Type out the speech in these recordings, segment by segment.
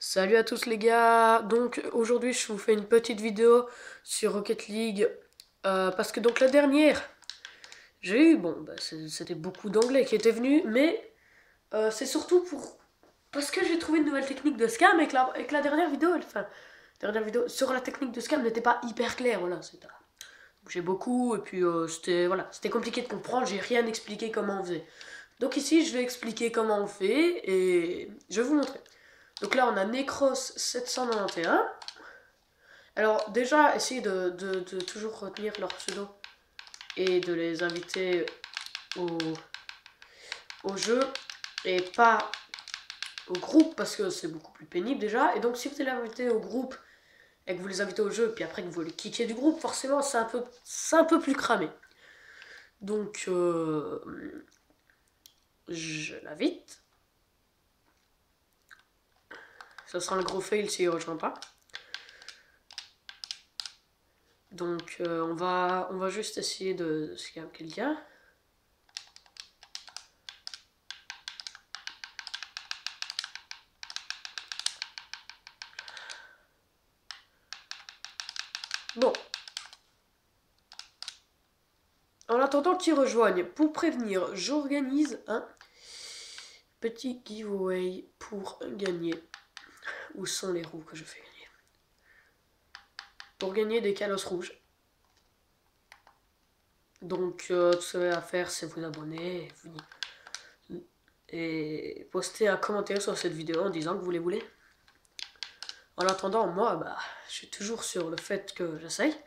Salut à tous les gars, donc aujourd'hui je vous fais une petite vidéo sur Rocket League parce que donc la dernière j'ai eu, c'était beaucoup d'anglais qui étaient venus mais c'est surtout parce que j'ai trouvé une nouvelle technique de scam et que la dernière vidéo, dernière vidéo sur la technique de scam n'était pas hyper claire, voilà, j'ai beaucoup et puis c'était compliqué de comprendre, j'ai rien expliqué comment on faisait. Donc ici je vais expliquer comment on fait et je vais vous montrer. Donc là, on a Necros 791. Alors déjà, essayez de toujours retenir leur pseudo et de les inviter au, au jeu et pas au groupe parce que c'est beaucoup plus pénible déjà. Et donc si vous les invitez au groupe et que vous les invitez au jeu, puis après que vous les kickez du groupe, forcément c'est un peu plus cramé. Donc je l'invite. Ça sera un gros fail s'il ne rejoint pas. Donc on va juste essayer de scam quelqu'un. Bon. En attendant qu'ils rejoignent, pour prévenir, j'organise un petit giveaway pour gagner. Où sont les roues que je fais gagner? Pour gagner des calos rouges. Donc tout ce qu'il y a à faire, c'est vous abonner et poster un commentaire sur cette vidéo en disant que vous les voulez. En attendant, moi, je suis toujours sur le fait que j'essaye.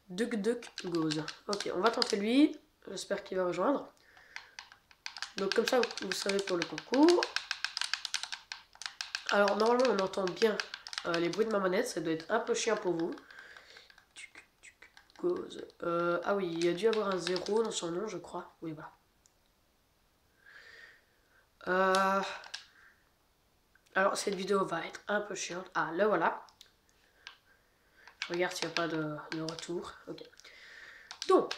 Duck goes. Ok, on va tenter lui. J'espère qu'il va rejoindre. Donc comme ça, vous savez pour le concours. Alors normalement, on entend bien les bruits de ma manette. Ça doit être un peu chiant pour vous. Ah oui, il y a dû avoir un 0 dans son nom, je crois. Oui, voilà. Alors, cette vidéo va être un peu chiante. Ah, là, voilà. Je regarde s'il n'y a pas de retour. Ok. Donc,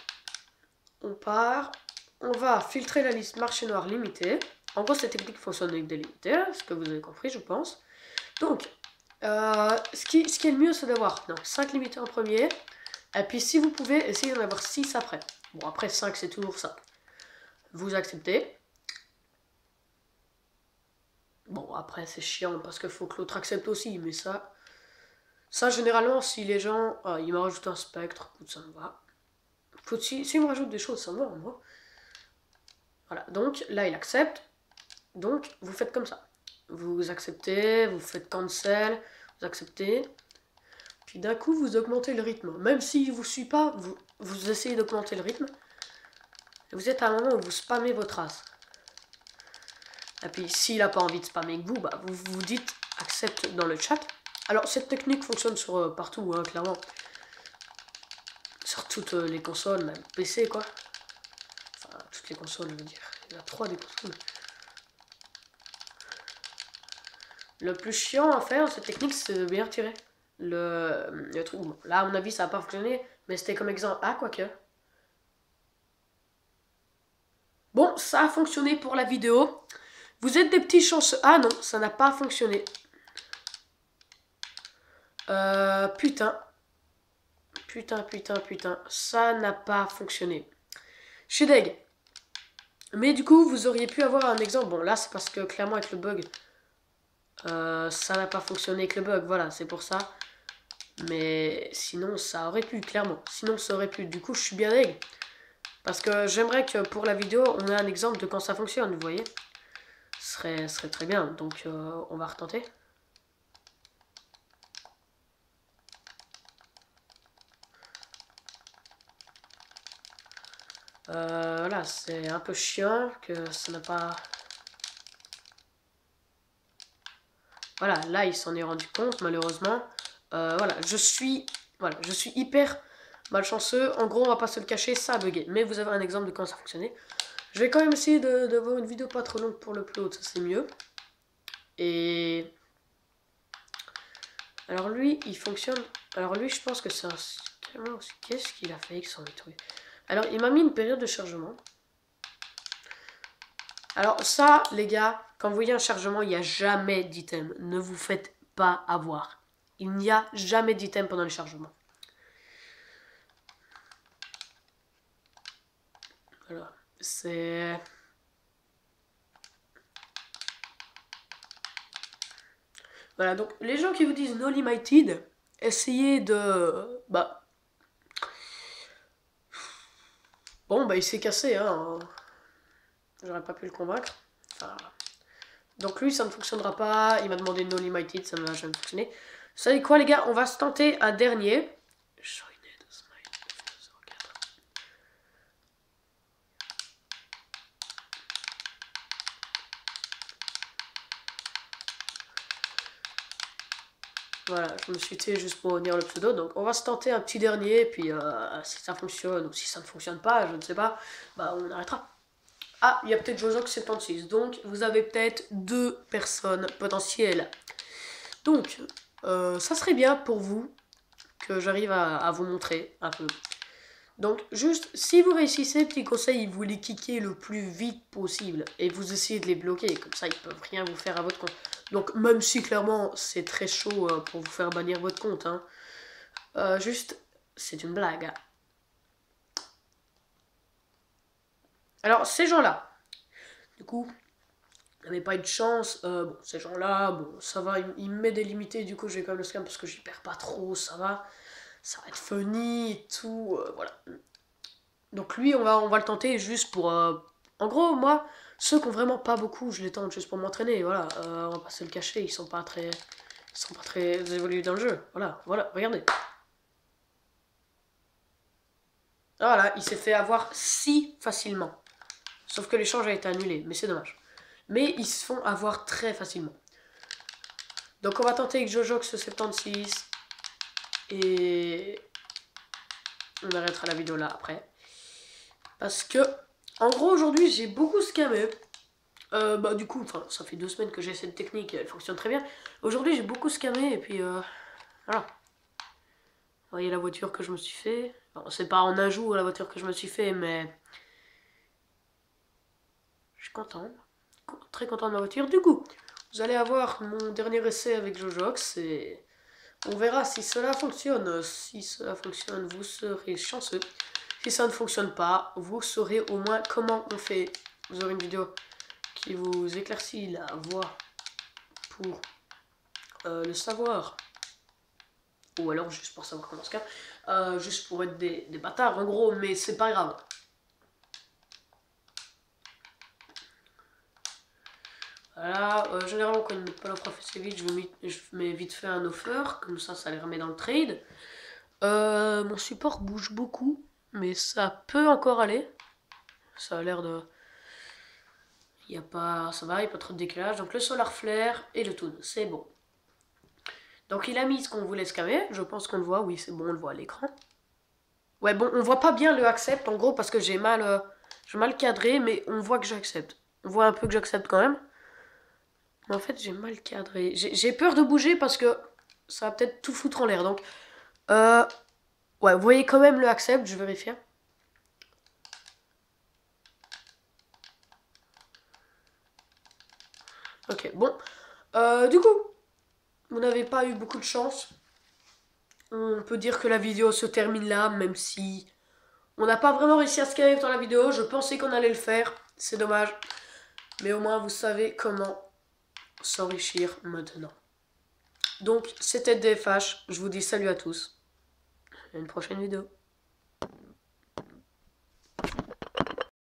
on part. On va filtrer la liste marché noir limité. En gros, cette technique fonctionne avec des limités, ce que vous avez compris, je pense. Donc, ce qui est le mieux, c'est d'avoir 5 limités en premier. Et puis, si vous pouvez, essayez d'en avoir 6 après. Bon, après 5, c'est toujours ça. Vous acceptez. Bon, après, c'est chiant parce qu'il faut que l'autre accepte aussi, mais ça, généralement, si les gens. Ils me rajoutent un spectre, ça me va. S'ils me rajoutent des choses, ça me va, moi. Voilà, donc là, il accepte. Donc, vous faites comme ça. Vous acceptez, vous faites cancel, vous acceptez. Puis d'un coup, vous augmentez le rythme. Même s'il ne vous suit pas, vous essayez d'augmenter le rythme. Et vous êtes à un moment où vous spammez votre race. Et puis, s'il n'a pas envie de spammer avec vous, vous vous dites accepte dans le chat. Alors, cette technique fonctionne sur partout, hein, clairement. Sur toutes les consoles, même PC, quoi. Enfin, toutes les consoles, je veux dire. Il y en a 3 des consoles. Le plus chiant à faire, cette technique, c'est de bien retirer le truc. Bon, là, à mon avis, ça n'a pas fonctionné, mais c'était comme exemple. Ah, quoique. Bon, ça a fonctionné pour la vidéo. Vous êtes des petits chanceux. Ah non, ça n'a pas fonctionné. Putain. Putain. Ça n'a pas fonctionné. Je suis deg. Mais du coup, vous auriez pu avoir un exemple. Bon, là, c'est parce que clairement, avec le bug, ça n'a pas fonctionné avec le bug. Voilà, c'est pour ça. Mais sinon, ça aurait pu, clairement. Sinon, ça aurait pu. Du coup, je suis bien deg. Parce que j'aimerais que pour la vidéo, on ait un exemple de quand ça fonctionne, vous voyez. Ce serait très bien. Donc, on va retenter. Voilà, c'est un peu chiant que ça n'a pas... Voilà, là, il s'en est rendu compte, malheureusement. Voilà, je suis hyper malchanceux. En gros, on va pas se le cacher, ça a bugué. Mais vous avez un exemple de comment ça fonctionnait. Je vais quand même essayer d'avoir une vidéo pas trop longue pour l'upload, ça c'est mieux. Et... Alors lui, il fonctionne... Alors lui, je pense que c'est un scammer aussi. Qu'est-ce qu'il a fait avec son truc? Alors, il m'a mis une période de chargement. Alors ça, les gars, quand vous voyez un chargement, il n'y a jamais d'item. Ne vous faites pas avoir. Il n'y a jamais d'item pendant le chargement. Voilà, c'est... Voilà, donc les gens qui vous disent no limited, essayez de... Bon, il s'est cassé, hein. J'aurais pas pu le convaincre. Enfin, donc lui, ça ne fonctionnera pas. Il m'a demandé no limited, ça ne va jamais fonctionner. Vous savez quoi, les gars? On va se tenter un dernier. Voilà, je me suis tué juste pour retenir le pseudo. Donc on va se tenter un petit dernier. Puis si ça fonctionne ou si ça ne fonctionne pas, je ne sais pas, on arrêtera. Ah, il y a peut-être Jojox76. Donc vous avez peut-être 2 personnes potentielles. Donc ça serait bien pour vous que j'arrive à vous montrer un peu. Donc juste, si vous réussissez, petit conseil, vous les kickez le plus vite possible. Et vous essayez de les bloquer, comme ça ils peuvent rien vous faire à votre compte. Donc même si clairement c'est très chaud pour vous faire bannir votre compte, hein, juste, c'est une blague. Alors ces gens-là, du coup, n'avaient pas eu de chance. Bon, ces gens-là, bon, ça va, ils me mettent des limités, du coup je vais quand même le scam parce que j'y perds pas trop, ça va être funny et tout, voilà. Donc lui, on va le tenter juste pour... En gros, moi, ceux qui ont vraiment pas beaucoup, je les tente juste pour m'entraîner, voilà. On va pas se le cacher, ils sont pas très évolués dans le jeu. Voilà, regardez. Voilà, il s'est fait avoir si facilement. Sauf que l'échange a été annulé, mais c'est dommage. Mais ils se font avoir très facilement. Donc on va tenter avec Jojox76. Et... on arrêtera la vidéo là après. Parce que, en gros, aujourd'hui, j'ai beaucoup scammé. Du coup, ça fait 2 semaines que j'ai cette technique, elle fonctionne très bien. Aujourd'hui, j'ai beaucoup scammé, et puis, voilà. Vous voyez la voiture que je me suis fait. Bon, c'est pas en un jour la voiture que je me suis fait, mais... je suis content. Très content de ma voiture. Du coup, vous allez avoir mon dernier essai avec Jojox, et... on verra si cela fonctionne. Si cela fonctionne, vous serez chanceux. Si ça ne fonctionne pas, vous saurez au moins comment on fait. Vous aurez une vidéo qui vous éclaircit la voie pour le savoir. Ou alors juste pour savoir comment se calme. Juste pour être des bâtards en gros, mais c'est pas grave. Voilà, généralement quand ils ne mettent pas l'offre assez vite, je mets vite fait un offer, comme ça les remet dans le trade. Mon support bouge beaucoup, mais ça peut encore aller. Ça a l'air de... il y a pas... ça va, il n'y a pas trop de décalage. Donc le solar flare et le toon, c'est bon. Donc il a mis ce qu'on voulait scammer, je pense qu'on le voit, oui c'est bon, on le voit à l'écran. Ouais bon, on voit pas bien le accept en gros parce que j'ai mal cadré, mais on voit que j'accepte. On voit un peu que j'accepte quand même. Mais en fait j'ai mal cadré. J'ai peur de bouger parce que ça va peut-être tout foutre en l'air. Donc, ouais, vous voyez quand même le accept, je vérifie. Ok, bon. Du coup, vous n'avez pas eu beaucoup de chance. On peut dire que la vidéo se termine là, même si on n'a pas vraiment réussi à scammer dans la vidéo. Je pensais qu'on allait le faire, c'est dommage. Mais au moins, vous savez comment s'enrichir maintenant. Donc, c'était DFH. Je vous dis salut à tous. À une prochaine vidéo.